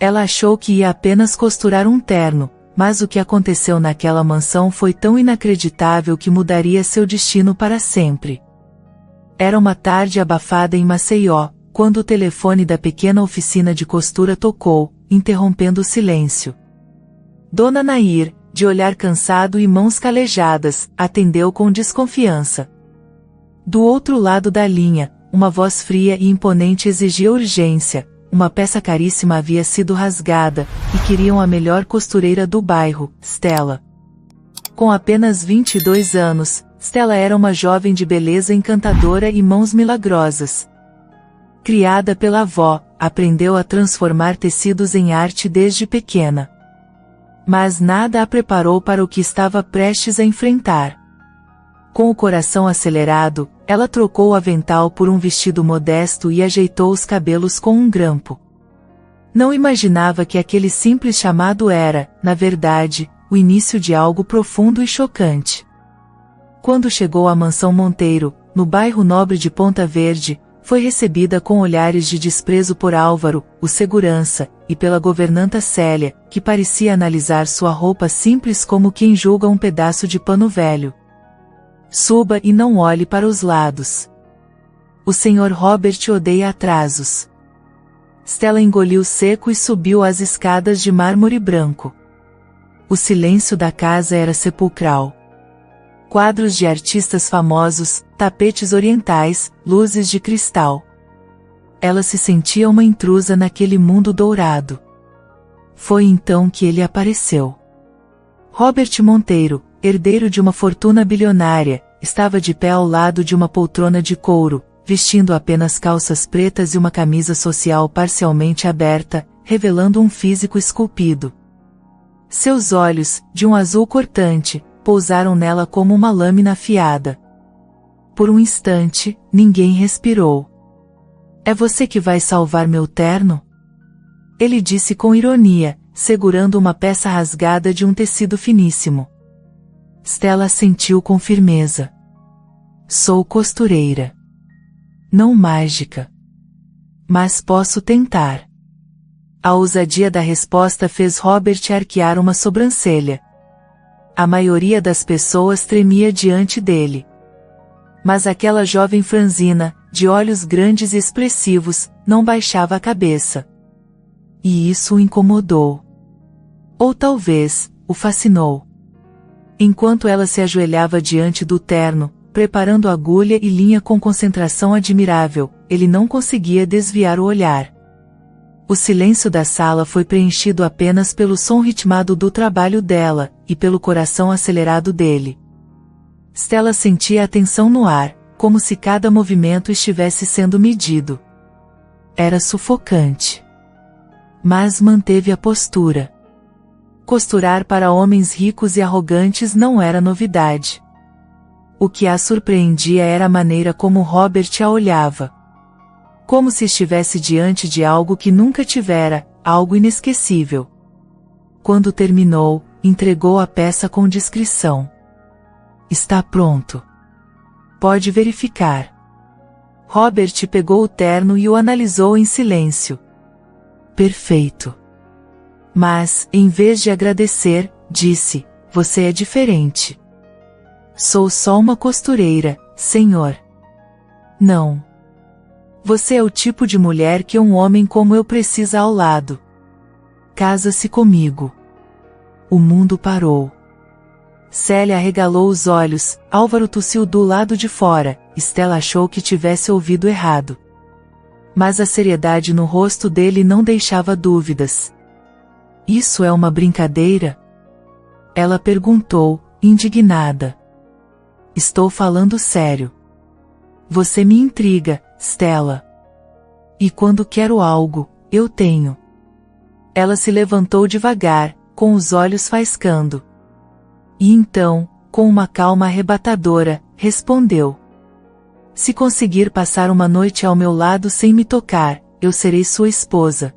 Ela achou que ia apenas costurar um terno, mas o que aconteceu naquela mansão foi tão inacreditável que mudaria seu destino para sempre. Era uma tarde abafada em Maceió, quando o telefone da pequena oficina de costura tocou, interrompendo o silêncio. Dona Nair, de olhar cansado e mãos calejadas, atendeu com desconfiança. Do outro lado da linha, uma voz fria e imponente exigia urgência. Uma peça caríssima havia sido rasgada, e queriam a melhor costureira do bairro, Stella. Com apenas 22 anos, Stella era uma jovem de beleza encantadora e mãos milagrosas. Criada pela avó, aprendeu a transformar tecidos em arte desde pequena. Mas nada a preparou para o que estava prestes a enfrentar. Com o coração acelerado, ela trocou o avental por um vestido modesto e ajeitou os cabelos com um grampo. Não imaginava que aquele simples chamado era, na verdade, o início de algo profundo e chocante. Quando chegou à mansão Monteiro, no bairro nobre de Ponta Verde, foi recebida com olhares de desprezo por Álvaro, o segurança, e pela governanta Célia, que parecia analisar sua roupa simples como quem julga um pedaço de pano velho. Suba e não olhe para os lados. O Sr. Robert odeia atrasos. Stella engoliu seco e subiu as escadas de mármore branco. O silêncio da casa era sepulcral. Quadros de artistas famosos, tapetes orientais, luzes de cristal. Ela se sentia uma intrusa naquele mundo dourado. Foi então que ele apareceu. Robert Monteiro, herdeiro de uma fortuna bilionária, estava de pé ao lado de uma poltrona de couro, vestindo apenas calças pretas e uma camisa social parcialmente aberta, revelando um físico esculpido. Seus olhos, de um azul cortante, pousaram nela como uma lâmina afiada. Por um instante, ninguém respirou. "É você que vai salvar meu terno?" Ele disse com ironia, segurando uma peça rasgada de um tecido finíssimo. Stella assentiu com firmeza. "Sou costureira. Não mágica. Mas posso tentar." A ousadia da resposta fez Robert arquear uma sobrancelha. A maioria das pessoas tremia diante dele. Mas aquela jovem franzina, de olhos grandes e expressivos, não baixava a cabeça. E isso o incomodou. Ou talvez, o fascinou. Enquanto ela se ajoelhava diante do terno, preparando agulha e linha com concentração admirável, ele não conseguia desviar o olhar. O silêncio da sala foi preenchido apenas pelo som ritmado do trabalho dela, e pelo coração acelerado dele. Stella sentia a tensão no ar, como se cada movimento estivesse sendo medido. Era sufocante. Mas manteve a postura. Costurar para homens ricos e arrogantes não era novidade. O que a surpreendia era a maneira como Robert a olhava. Como se estivesse diante de algo que nunca tivera, algo inesquecível. Quando terminou, entregou a peça com discrição. "Está pronto. Pode verificar." Robert pegou o terno e o analisou em silêncio. "Perfeito. Mas, em vez de agradecer, disse, você é diferente." "Sou só uma costureira, senhor." "Não. Você é o tipo de mulher que um homem como eu precisa ao lado. Casa-se comigo." O mundo parou. Célia arregalou os olhos, Álvaro tossiu do lado de fora, Stella achou que tivesse ouvido errado. Mas a seriedade no rosto dele não deixava dúvidas. "Isso é uma brincadeira?" Ela perguntou, indignada. "Estou falando sério. Você me intriga, Stella. E quando quero algo, eu tenho." Ela se levantou devagar, com os olhos faiscando. E então, com uma calma arrebatadora, respondeu: "Se conseguir passar uma noite ao meu lado sem me tocar, eu serei sua esposa."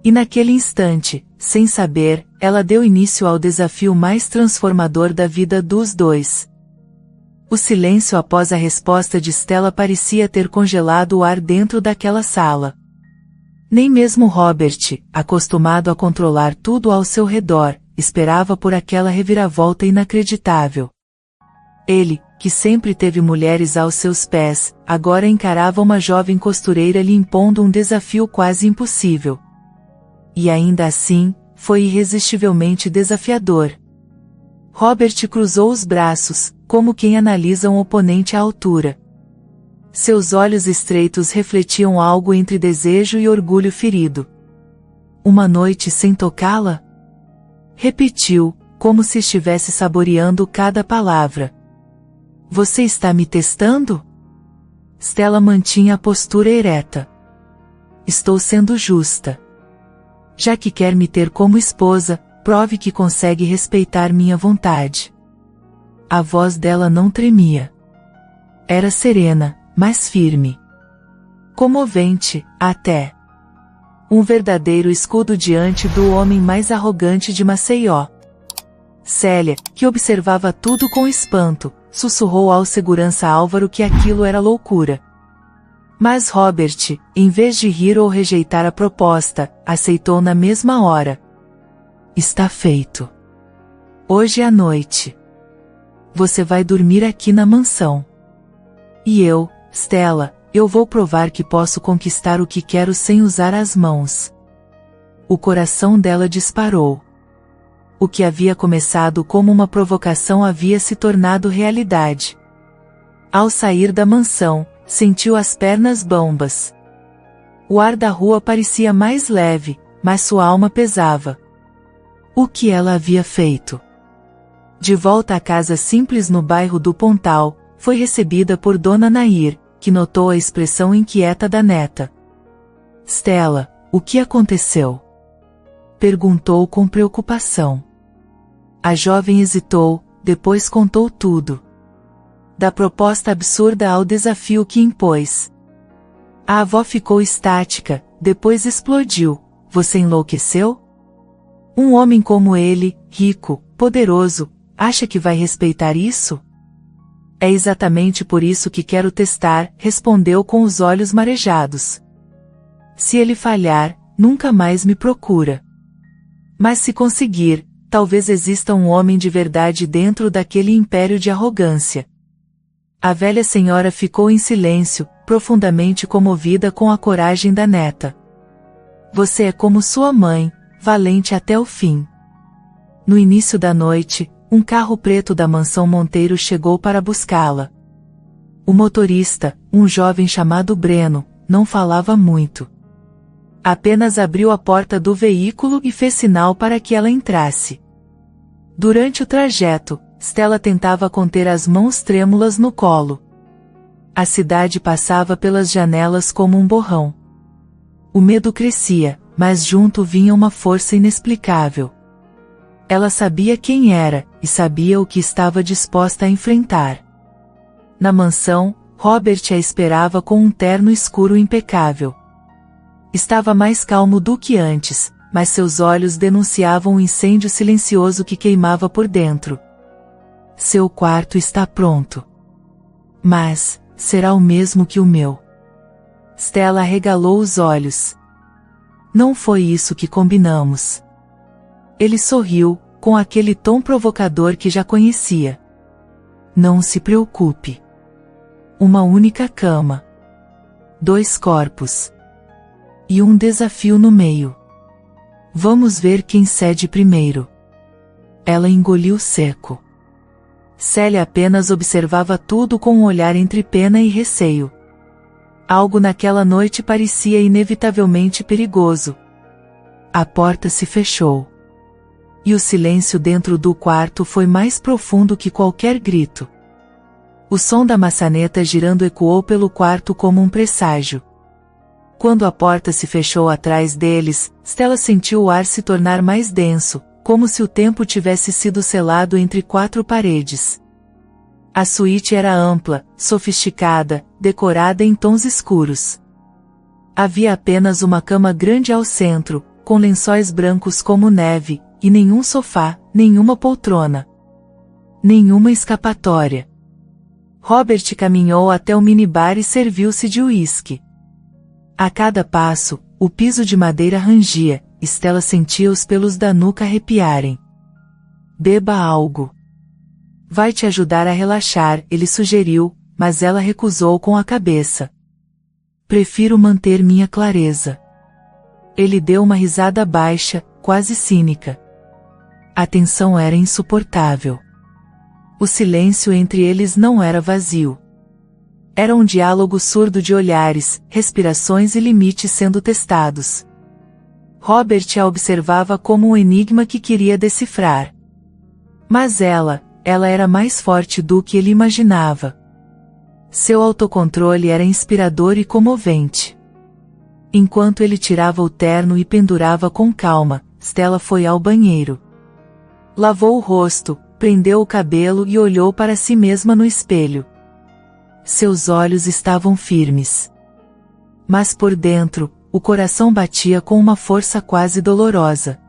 E naquele instante, sem saber, ela deu início ao desafio mais transformador da vida dos dois. O silêncio após a resposta de Stella parecia ter congelado o ar dentro daquela sala. Nem mesmo Robert, acostumado a controlar tudo ao seu redor, esperava por aquela reviravolta inacreditável. Ele, que sempre teve mulheres aos seus pés, agora encarava uma jovem costureira lhe impondo um desafio quase impossível. E ainda assim, foi irresistivelmente desafiador. Robert cruzou os braços, como quem analisa um oponente à altura. Seus olhos estreitos refletiam algo entre desejo e orgulho ferido. Uma noite sem tocá-la? Repetiu, como se estivesse saboreando cada palavra. Você está me testando? Stella mantinha a postura ereta. Estou sendo justa. Já que quer me ter como esposa, prove que consegue respeitar minha vontade. A voz dela não tremia. Era serena, mas firme. Comovente, até. Um verdadeiro escudo diante do homem mais arrogante de Maceió. Célia, que observava tudo com espanto, sussurrou ao segurança Álvaro que aquilo era loucura. Mas Robert, em vez de rir ou rejeitar a proposta, aceitou na mesma hora. Está feito. Hoje à noite. Você vai dormir aqui na mansão. E eu, Stella, eu vou provar que posso conquistar o que quero sem usar as mãos. O coração dela disparou. O que havia começado como uma provocação havia se tornado realidade. Ao sair da mansão, sentiu as pernas bambas. O ar da rua parecia mais leve, mas sua alma pesava. O que ela havia feito? De volta à casa simples no bairro do Pontal, foi recebida por Dona Nair, que notou a expressão inquieta da neta. Stella, o que aconteceu? Perguntou com preocupação. A jovem hesitou, depois contou tudo. Da proposta absurda ao desafio que impôs. A avó ficou estática, depois explodiu. Você enlouqueceu? Um homem como ele, rico, poderoso, acha que vai respeitar isso? É exatamente por isso que quero testar, respondeu com os olhos marejados. Se ele falhar, nunca mais me procura. Mas se conseguir, talvez exista um homem de verdade dentro daquele império de arrogância. A velha senhora ficou em silêncio, profundamente comovida com a coragem da neta. Você é como sua mãe, valente até o fim. No início da noite, um carro preto da mansão Monteiro chegou para buscá-la. O motorista, um jovem chamado Breno, não falava muito. Apenas abriu a porta do veículo e fez sinal para que ela entrasse. Durante o trajeto, Stella tentava conter as mãos trêmulas no colo. A cidade passava pelas janelas como um borrão. O medo crescia, mas junto vinha uma força inexplicável. Ela sabia quem era, e sabia o que estava disposta a enfrentar. Na mansão, Robert a esperava com um terno escuro impecável. Estava mais calmo do que antes, mas seus olhos denunciavam um incêndio silencioso que queimava por dentro. Seu quarto está pronto. Mas, será o mesmo que o meu? Stella arregalou os olhos. Não foi isso que combinamos. Ele sorriu, com aquele tom provocador que já conhecia. Não se preocupe. Uma única cama. 2 corpos. E um desafio no meio. Vamos ver quem cede primeiro. Ela engoliu seco. Célia apenas observava tudo com um olhar entre pena e receio. Algo naquela noite parecia inevitavelmente perigoso. A porta se fechou. E o silêncio dentro do quarto foi mais profundo que qualquer grito. O som da maçaneta girando ecoou pelo quarto como um presságio. Quando a porta se fechou atrás deles, Stella sentiu o ar se tornar mais denso, como se o tempo tivesse sido selado entre 4 paredes. A suíte era ampla, sofisticada, decorada em tons escuros. Havia apenas uma cama grande ao centro, com lençóis brancos como neve, e nenhum sofá, nenhuma poltrona. Nenhuma escapatória. Robert caminhou até o minibar e serviu-se de uísque. A cada passo, O piso de madeira rangia, Stella sentia os pelos da nuca arrepiarem. Beba algo. Vai te ajudar a relaxar, ele sugeriu, mas ela recusou com a cabeça. Prefiro manter minha clareza. Ele deu uma risada baixa, quase cínica. A tensão era insuportável. O silêncio entre eles não era vazio. Era um diálogo surdo de olhares, respirações e limites sendo testados. Robert a observava como um enigma que queria decifrar. Mas ela era mais forte do que ele imaginava. Seu autocontrole era inspirador e comovente. Enquanto ele tirava o terno e pendurava com calma, Stella foi ao banheiro. Lavou o rosto, prendeu o cabelo e olhou para si mesma no espelho. Seus olhos estavam firmes. Mas por dentro, o coração batia com uma força quase dolorosa.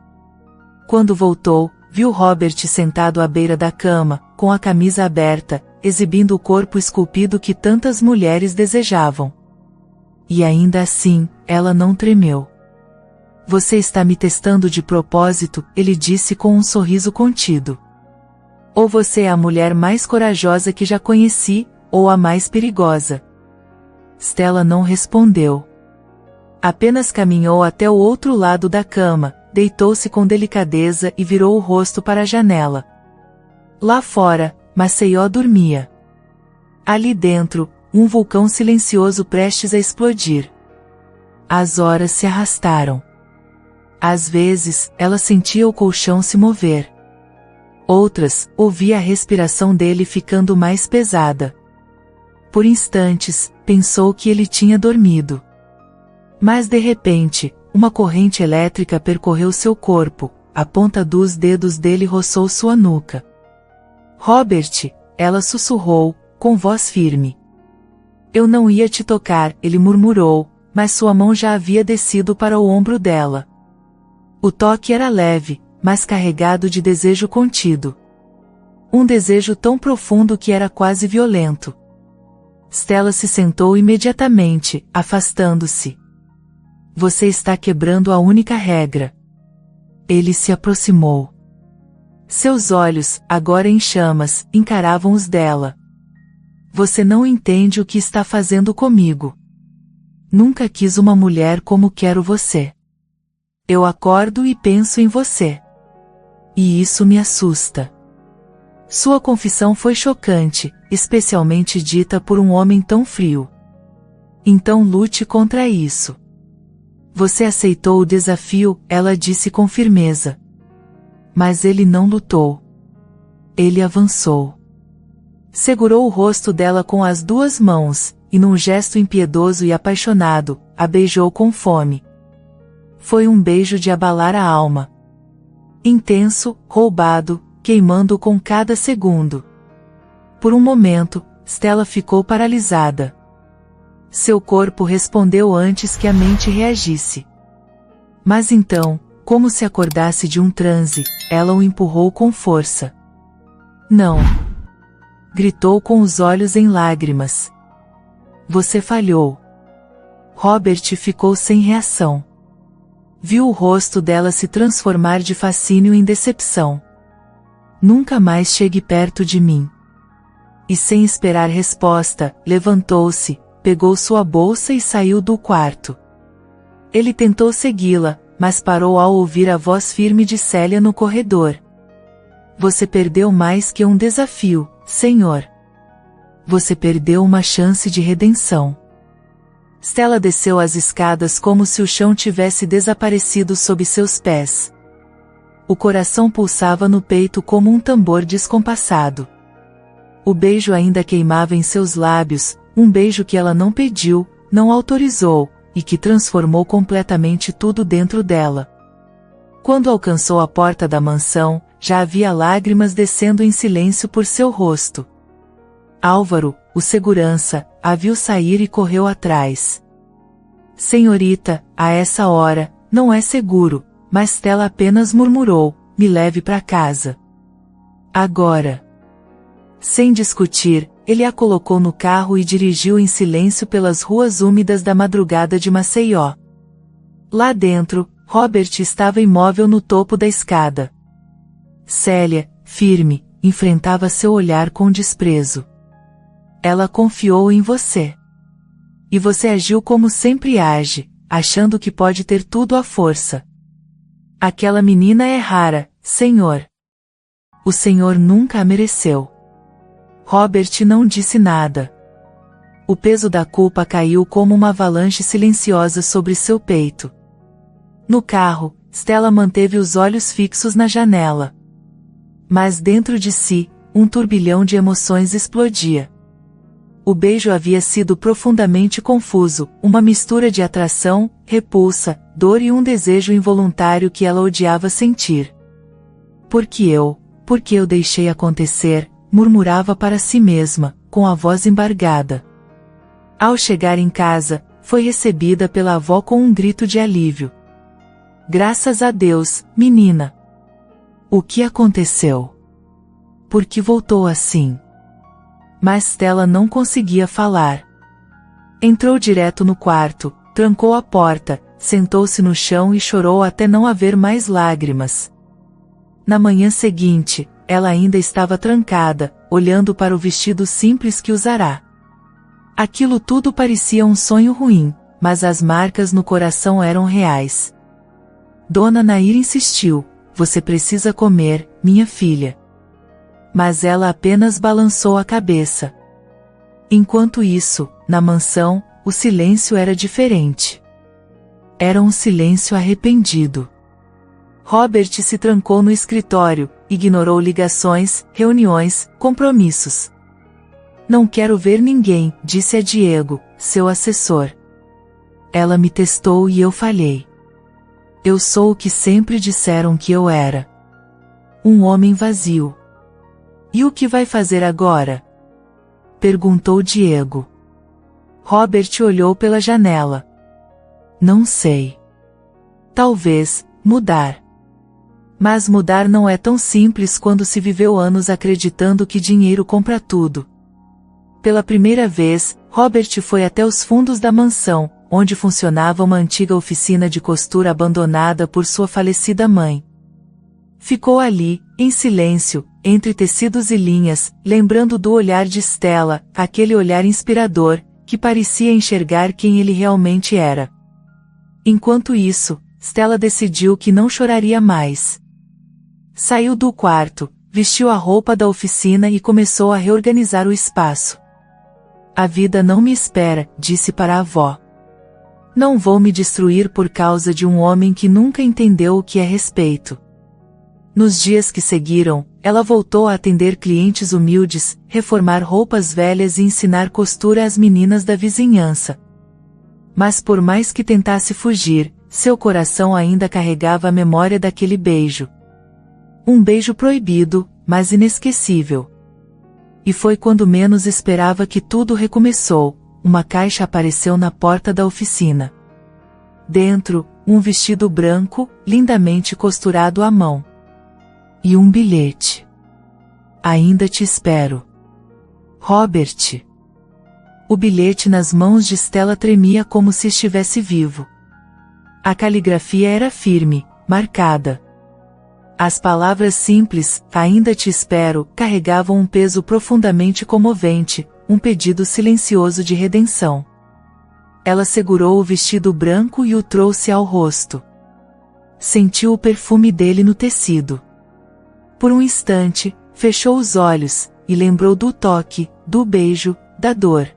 Quando voltou, viu Robert sentado à beira da cama, com a camisa aberta, exibindo o corpo esculpido que tantas mulheres desejavam. E ainda assim, ela não tremeu. Você está me testando de propósito, ele disse com um sorriso contido. Ou você é a mulher mais corajosa que já conheci, ou a mais perigosa. Stella não respondeu. Apenas caminhou até o outro lado da cama, deitou-se com delicadeza e virou o rosto para a janela. Lá fora, Maceió dormia. Ali dentro, um vulcão silencioso prestes a explodir. As horas se arrastaram. Às vezes, ela sentia o colchão se mover. Outras, ouvia a respiração dele ficando mais pesada. Por instantes, pensou que ele tinha dormido. Mas de repente, uma corrente elétrica percorreu seu corpo, a ponta dos dedos dele roçou sua nuca. Robert, ela sussurrou, com voz firme. Eu não ia te tocar, ele murmurou, mas sua mão já havia descido para o ombro dela. O toque era leve, mas carregado de desejo contido. Um desejo tão profundo que era quase violento. Stella se sentou imediatamente, afastando-se. Você está quebrando a única regra. Ele se aproximou. Seus olhos, agora em chamas, encaravam os dela. Você não entende o que está fazendo comigo. Nunca quis uma mulher como quero você. Eu acordo e penso em você. E isso me assusta. Sua confissão foi chocante, especialmente dita por um homem tão frio. Então lute contra isso. Você aceitou o desafio, ela disse com firmeza. Mas ele não lutou. Ele avançou. Segurou o rosto dela com as duas mãos, e num gesto impiedoso e apaixonado, a beijou com fome. Foi um beijo de abalar a alma. Intenso, roubado, queimando com cada segundo. Por um momento, Stella ficou paralisada. Seu corpo respondeu antes que a mente reagisse. Mas então, como se acordasse de um transe, ela o empurrou com força. Não! Gritou com os olhos em lágrimas. Você falhou. Robert ficou sem reação. Viu o rosto dela se transformar de fascínio em decepção. Nunca mais chegue perto de mim. E sem esperar resposta, levantou-se, pegou sua bolsa e saiu do quarto. Ele tentou segui-la, mas parou ao ouvir a voz firme de Célia no corredor. Você perdeu mais que um desafio, senhor. Você perdeu uma chance de redenção. Stella desceu as escadas como se o chão tivesse desaparecido sob seus pés. O coração pulsava no peito como um tambor descompassado. O beijo ainda queimava em seus lábios, um beijo que ela não pediu, não autorizou, e que transformou completamente tudo dentro dela. Quando alcançou a porta da mansão, já havia lágrimas descendo em silêncio por seu rosto. Álvaro, o segurança, a viu sair e correu atrás. Senhorita, a essa hora, não é seguro, mas Stella apenas murmurou, me leve para casa. Agora. Sem discutir, ele a colocou no carro e dirigiu em silêncio pelas ruas úmidas da madrugada de Maceió. Lá dentro, Robert estava imóvel no topo da escada. Célia, firme, enfrentava seu olhar com desprezo. Ela confiou em você. E você agiu como sempre age, achando que pode ter tudo à força. Aquela menina é rara, senhor. O senhor nunca a mereceu. Robert não disse nada. O peso da culpa caiu como uma avalanche silenciosa sobre seu peito. No carro, Stella manteve os olhos fixos na janela. Mas dentro de si, um turbilhão de emoções explodia. O beijo havia sido profundamente confuso, uma mistura de atração, repulsa, dor e um desejo involuntário que ela odiava sentir. Por que eu deixei acontecer, murmurava para si mesma, com a voz embargada. Ao chegar em casa, foi recebida pela avó com um grito de alívio. Graças a Deus, menina. O que aconteceu? Por que voltou assim? Mas Stella não conseguia falar. Entrou direto no quarto, trancou a porta, sentou-se no chão e chorou até não haver mais lágrimas. Na manhã seguinte, ela ainda estava trancada, olhando para o vestido simples que usará. Aquilo tudo parecia um sonho ruim, mas as marcas no coração eram reais. Dona Nair insistiu, você precisa comer, minha filha. Mas ela apenas balançou a cabeça. Enquanto isso, na mansão, o silêncio era diferente. Era um silêncio arrependido. Robert se trancou no escritório, ignorou ligações, reuniões, compromissos. Não quero ver ninguém, disse a Diego, seu assessor. Ela me testou e eu falhei. Eu sou o que sempre disseram que eu era. Um homem vazio. E o que vai fazer agora? Perguntou Diego. Robert olhou pela janela. Não sei. Talvez, mudar. Mas mudar não é tão simples quando se viveu anos acreditando que dinheiro compra tudo. Pela primeira vez, Robert foi até os fundos da mansão, onde funcionava uma antiga oficina de costura abandonada por sua falecida mãe. Ficou ali, em silêncio, entre tecidos e linhas, lembrando do olhar de Stella, aquele olhar inspirador, que parecia enxergar quem ele realmente era. Enquanto isso, Stella decidiu que não choraria mais. Saiu do quarto, vestiu a roupa da oficina e começou a reorganizar o espaço. A vida não me espera, disse para a avó. Não vou me destruir por causa de um homem que nunca entendeu o que é respeito. Nos dias que seguiram, ela voltou a atender clientes humildes, reformar roupas velhas e ensinar costura às meninas da vizinhança. Mas por mais que tentasse fugir, seu coração ainda carregava a memória daquele beijo. Um beijo proibido, mas inesquecível. E foi quando menos esperava que tudo recomeçou, uma caixa apareceu na porta da oficina. Dentro, um vestido branco, lindamente costurado à mão. E um bilhete. Ainda te espero. Robert. O bilhete nas mãos de Stella tremia como se estivesse vivo. A caligrafia era firme, marcada. As palavras simples, ainda te espero, carregavam um peso profundamente comovente, um pedido silencioso de redenção. Ela segurou o vestido branco e o trouxe ao rosto. Sentiu o perfume dele no tecido. Por um instante, fechou os olhos, e lembrou do toque, do beijo, da dor.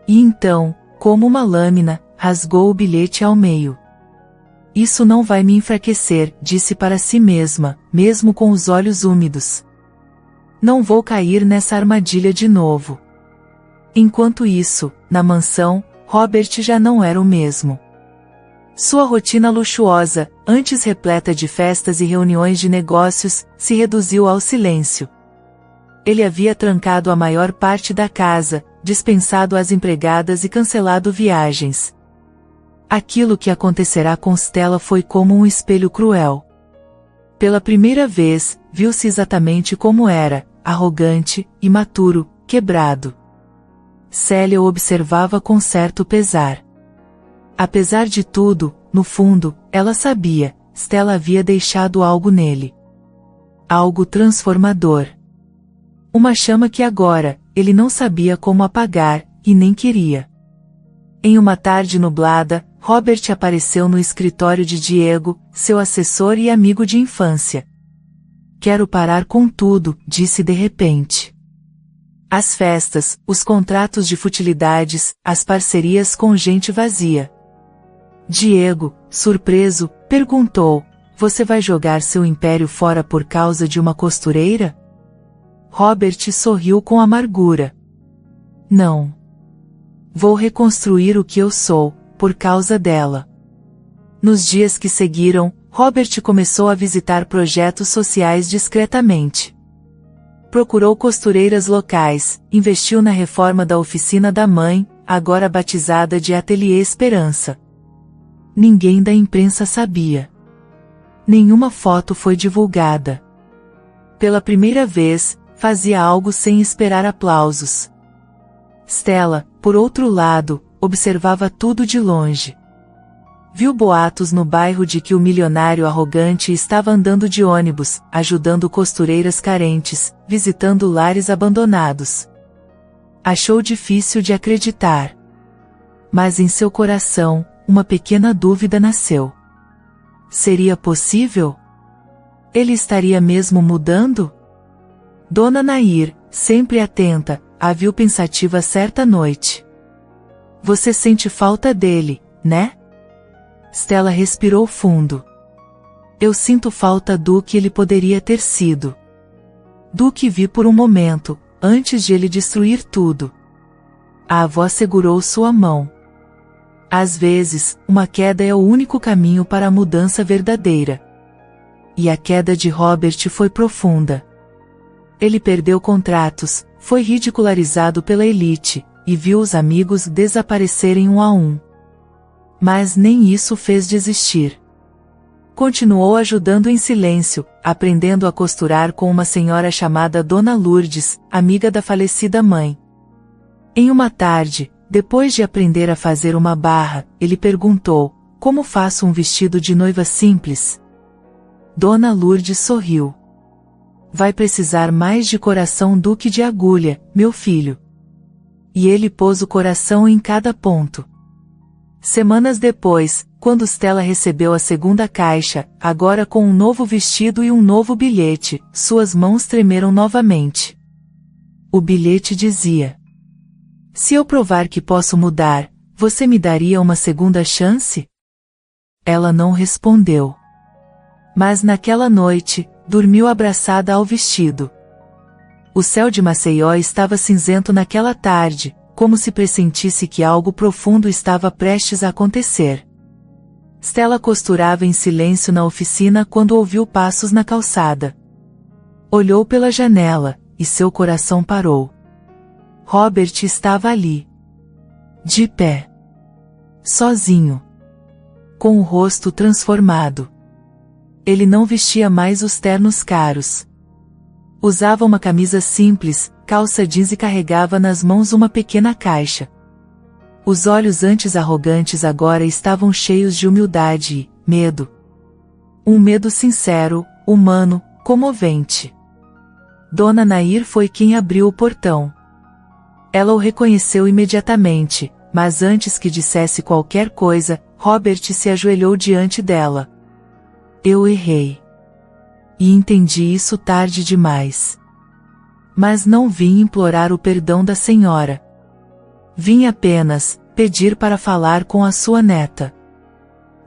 E então, como uma lâmina, rasgou o bilhete ao meio. Isso não vai me enfraquecer, disse para si mesma, mesmo com os olhos úmidos. Não vou cair nessa armadilha de novo. Enquanto isso, na mansão, Robert já não era o mesmo. Sua rotina luxuosa, antes repleta de festas e reuniões de negócios, se reduziu ao silêncio. Ele havia trancado a maior parte da casa, dispensado as empregadas e cancelado viagens. Aquilo que acontecerá com Stella foi como um espelho cruel. Pela primeira vez, viu-se exatamente como era, arrogante, imaturo, quebrado. Célia o observava com certo pesar. Apesar de tudo, no fundo, ela sabia, Stella havia deixado algo nele. Algo transformador. Uma chama que agora, ele não sabia como apagar, e nem queria. Em uma tarde nublada, Robert apareceu no escritório de Diego, seu assessor e amigo de infância. Quero parar com tudo, disse de repente. As festas, os contratos de futilidades, as parcerias com gente vazia. Diego, surpreso, perguntou, você vai jogar seu império fora por causa de uma costureira? Robert sorriu com amargura. Não. Vou reconstruir o que eu sou, por causa dela. Nos dias que seguiram, Robert começou a visitar projetos sociais discretamente. Procurou costureiras locais, investiu na reforma da oficina da mãe, agora batizada de Ateliê Esperança. Ninguém da imprensa sabia. Nenhuma foto foi divulgada. Pela primeira vez, fazia algo sem esperar aplausos. Stella, por outro lado, observava tudo de longe. Viu boatos no bairro de que o milionário arrogante estava andando de ônibus, ajudando costureiras carentes, visitando lares abandonados. Achou difícil de acreditar. Mas em seu coração, uma pequena dúvida nasceu. Seria possível? Ele estaria mesmo mudando? Dona Nair, sempre atenta, a viu pensativa certa noite. Você sente falta dele, né? Stella respirou fundo. Eu sinto falta do que ele poderia ter sido. Do que vi por um momento, antes de ele destruir tudo. A avó segurou sua mão. Às vezes, uma queda é o único caminho para a mudança verdadeira. E a queda de Robert foi profunda. Ele perdeu contratos, foi ridicularizado pela elite, e viu os amigos desaparecerem um a um. Mas nem isso fez desistir. Continuou ajudando em silêncio, aprendendo a costurar com uma senhora chamada Dona Lourdes, amiga da falecida mãe. Em uma tarde, depois de aprender a fazer uma barra, ele perguntou, como faço um vestido de noiva simples? Dona Lourdes sorriu. Vai precisar mais de coração do que de agulha, meu filho. E ele pôs o coração em cada ponto. Semanas depois, quando Stella recebeu a segunda caixa, agora com um novo vestido e um novo bilhete, suas mãos tremeram novamente. O bilhete dizia: se eu provar que posso mudar, você me daria uma segunda chance? Ela não respondeu. Mas naquela noite, dormiu abraçada ao vestido. O céu de Maceió estava cinzento naquela tarde, como se pressentisse que algo profundo estava prestes a acontecer. Stella costurava em silêncio na oficina quando ouviu passos na calçada. Olhou pela janela, e seu coração parou. Robert estava ali. De pé. Sozinho. Com o rosto transformado. Ele não vestia mais os ternos caros. Usava uma camisa simples, calça jeans e carregava nas mãos uma pequena caixa. Os olhos antes arrogantes agora estavam cheios de humildade e medo. Um medo sincero, humano, comovente. Dona Nair foi quem abriu o portão. Ela o reconheceu imediatamente, mas antes que dissesse qualquer coisa, Robert se ajoelhou diante dela. Eu errei. E entendi isso tarde demais. Mas não vim implorar o perdão da senhora. Vim apenas pedir para falar com a sua neta.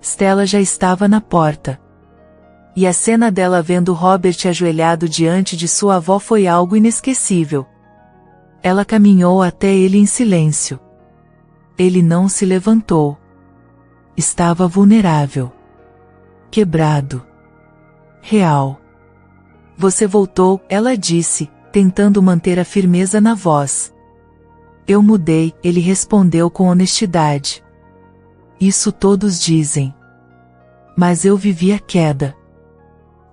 Stella já estava na porta. E a cena dela vendo Robert ajoelhado diante de sua avó foi algo inesquecível. Ela caminhou até ele em silêncio. Ele não se levantou. Estava vulnerável. Quebrado. Real. Você voltou, ela disse, tentando manter a firmeza na voz. Eu mudei, ele respondeu com honestidade. Isso todos dizem. Mas eu vivi a queda.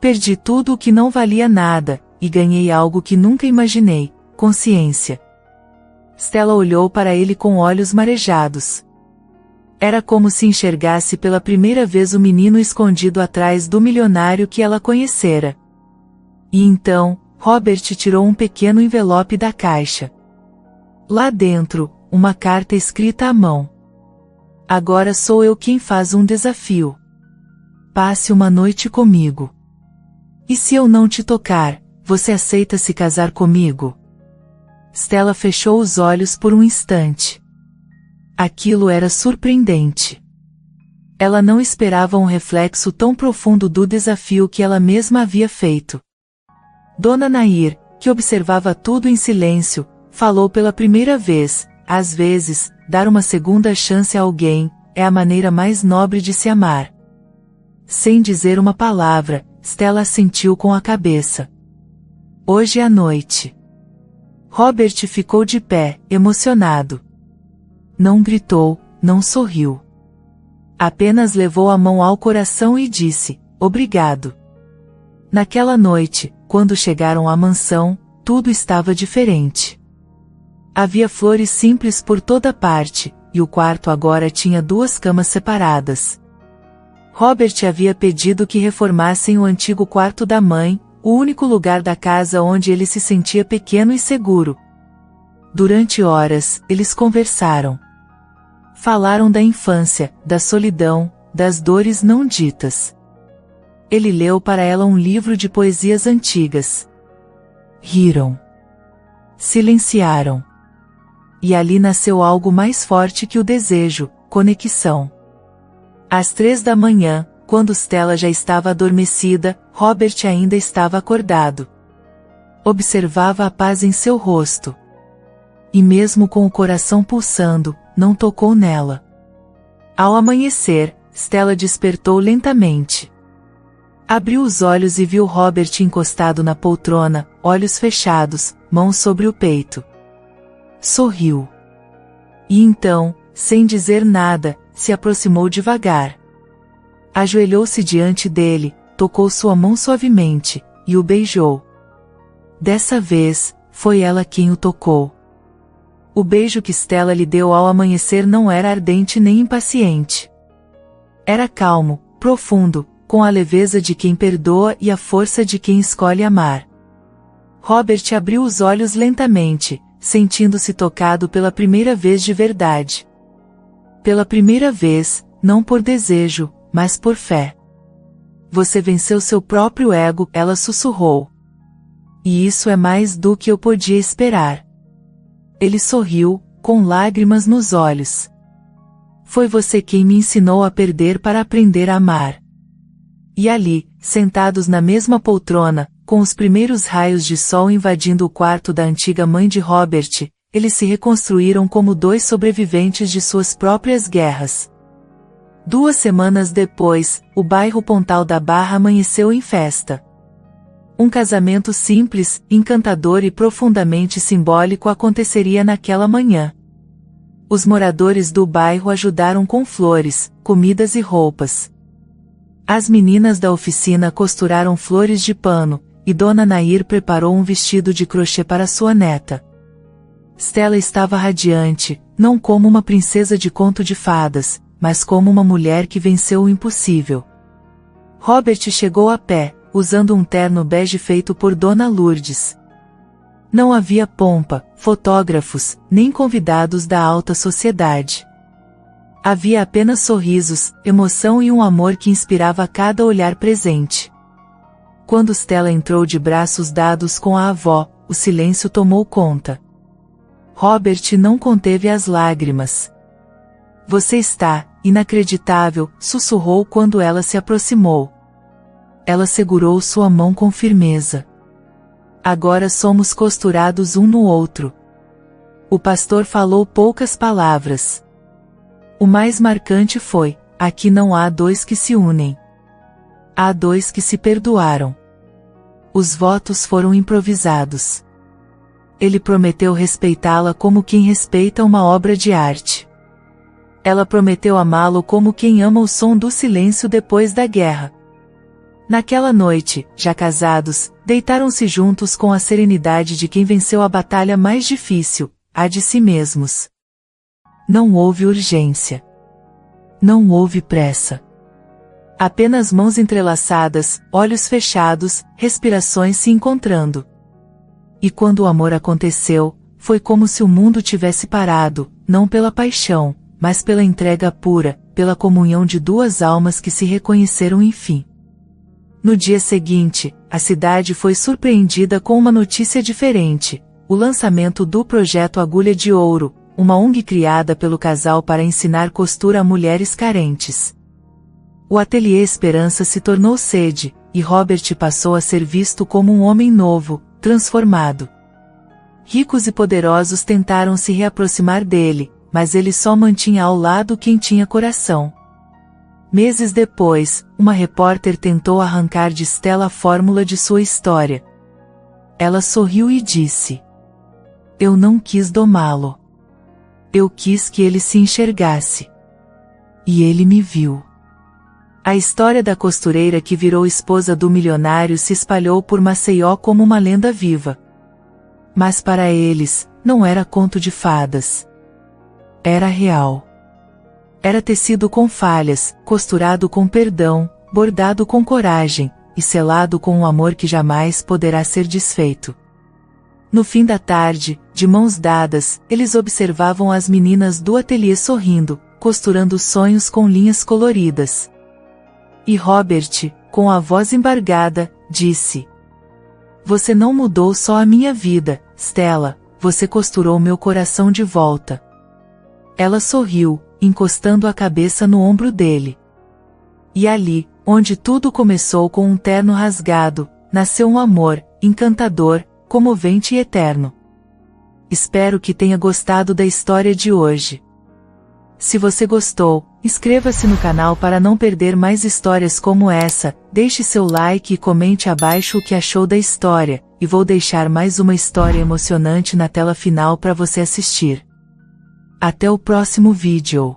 Perdi tudo o que não valia nada, e ganhei algo que nunca imaginei, consciência. Stella olhou para ele com olhos marejados. Era como se enxergasse pela primeira vez o menino escondido atrás do milionário que ela conhecera. E então, Robert tirou um pequeno envelope da caixa. Lá dentro, uma carta escrita à mão. Agora sou eu quem faz um desafio. Passe uma noite comigo. E se eu não te tocar, você aceita se casar comigo? Stella fechou os olhos por um instante. Aquilo era surpreendente. Ela não esperava um reflexo tão profundo do desafio que ela mesma havia feito. Dona Nair, que observava tudo em silêncio, falou pela primeira vez: às vezes, dar uma segunda chance a alguém é a maneira mais nobre de se amar. Sem dizer uma palavra, Stella assentiu com a cabeça. Hoje à noite. Robert ficou de pé, emocionado. Não gritou, não sorriu. Apenas levou a mão ao coração e disse: obrigado. Naquela noite, quando chegaram à mansão, tudo estava diferente. Havia flores simples por toda parte, e o quarto agora tinha 2 camas separadas. Robert havia pedido que reformassem o antigo quarto da mãe, o único lugar da casa onde ele se sentia pequeno e seguro. Durante horas, eles conversaram. Falaram da infância, da solidão, das dores não ditas. Ele leu para ela um livro de poesias antigas. Riram. Silenciaram. E ali nasceu algo mais forte que o desejo: conexão. Às 3 da manhã, quando Stella já estava adormecida, Robert ainda estava acordado. Observava a paz em seu rosto. E mesmo com o coração pulsando, não tocou nela. Ao amanhecer, Stella despertou lentamente. Abriu os olhos e viu Robert encostado na poltrona, olhos fechados, mãos sobre o peito. Sorriu. E então, sem dizer nada, se aproximou devagar. Ajoelhou-se diante dele, tocou sua mão suavemente, e o beijou. Dessa vez, foi ela quem o tocou. O beijo que Stella lhe deu ao amanhecer não era ardente nem impaciente. Era calmo, profundo, com a leveza de quem perdoa e a força de quem escolhe amar. Robert abriu os olhos lentamente, sentindo-se tocado pela primeira vez de verdade. Pela primeira vez, não por desejo, mas por fé. Você venceu seu próprio ego, ela sussurrou. E isso é mais do que eu podia esperar. Ele sorriu, com lágrimas nos olhos. Foi você quem me ensinou a perder para aprender a amar. E ali, sentados na mesma poltrona, com os primeiros raios de sol invadindo o quarto da antiga mãe de Robert, eles se reconstruíram como 2 sobreviventes de suas próprias guerras. 2 semanas depois, o bairro Pontal da Barra amanheceu em festa. Um casamento simples, encantador e profundamente simbólico aconteceria naquela manhã. Os moradores do bairro ajudaram com flores, comidas e roupas. As meninas da oficina costuraram flores de pano, e Dona Nair preparou um vestido de crochê para sua neta. Stella estava radiante, não como uma princesa de conto de fadas, mas como uma mulher que venceu o impossível. Robert chegou a pé, usando um terno bege feito por Dona Lourdes. Não havia pompa, fotógrafos, nem convidados da alta sociedade. Havia apenas sorrisos, emoção e um amor que inspirava cada olhar presente. Quando Stella entrou de braços dados com a avó, o silêncio tomou conta. Robert não conteve as lágrimas. Você está, inacreditável, sussurrou quando ela se aproximou. Ela segurou sua mão com firmeza. Agora somos costurados um no outro. O pastor falou poucas palavras. O mais marcante foi: aqui não há 2 que se unem. Há 2 que se perdoaram. Os votos foram improvisados. Ele prometeu respeitá-la como quem respeita uma obra de arte. Ela prometeu amá-lo como quem ama o som do silêncio depois da guerra. Naquela noite, já casados, deitaram-se juntos com a serenidade de quem venceu a batalha mais difícil, a de si mesmos. Não houve urgência. Não houve pressa. Apenas mãos entrelaçadas, olhos fechados, respirações se encontrando. E quando o amor aconteceu, foi como se o mundo tivesse parado, não pela paixão, mas pela entrega pura, pela comunhão de duas almas que se reconheceram enfim. No dia seguinte, a cidade foi surpreendida com uma notícia diferente: o lançamento do projeto Agulha de Ouro, uma ONG criada pelo casal para ensinar costura a mulheres carentes. O ateliê Esperança se tornou sede, e Robert passou a ser visto como um homem novo, transformado. Ricos e poderosos tentaram se reaproximar dele, mas ele só mantinha ao lado quem tinha coração. Meses depois, uma repórter tentou arrancar de Stella a fórmula de sua história. Ela sorriu e disse: "Eu não quis domá-lo. Eu quis que ele se enxergasse. E ele me viu." A história da costureira que virou esposa do milionário se espalhou por Maceió como uma lenda viva. Mas para eles, não era conto de fadas. Era real. Era tecido com falhas, costurado com perdão, bordado com coragem, e selado com um amor que jamais poderá ser desfeito. No fim da tarde, de mãos dadas, eles observavam as meninas do ateliê sorrindo, costurando sonhos com linhas coloridas. E Robert, com a voz embargada, disse: "Você não mudou só a minha vida, Stella, você costurou meu coração de volta." Ela sorriu, encostando a cabeça no ombro dele. E ali, onde tudo começou com um terno rasgado, nasceu um amor, encantador, comovente e eterno. Espero que tenha gostado da história de hoje. Se você gostou, inscreva-se no canal para não perder mais histórias como essa, deixe seu like e comente abaixo o que achou da história, e vou deixar mais uma história emocionante na tela final para você assistir. Até o próximo vídeo.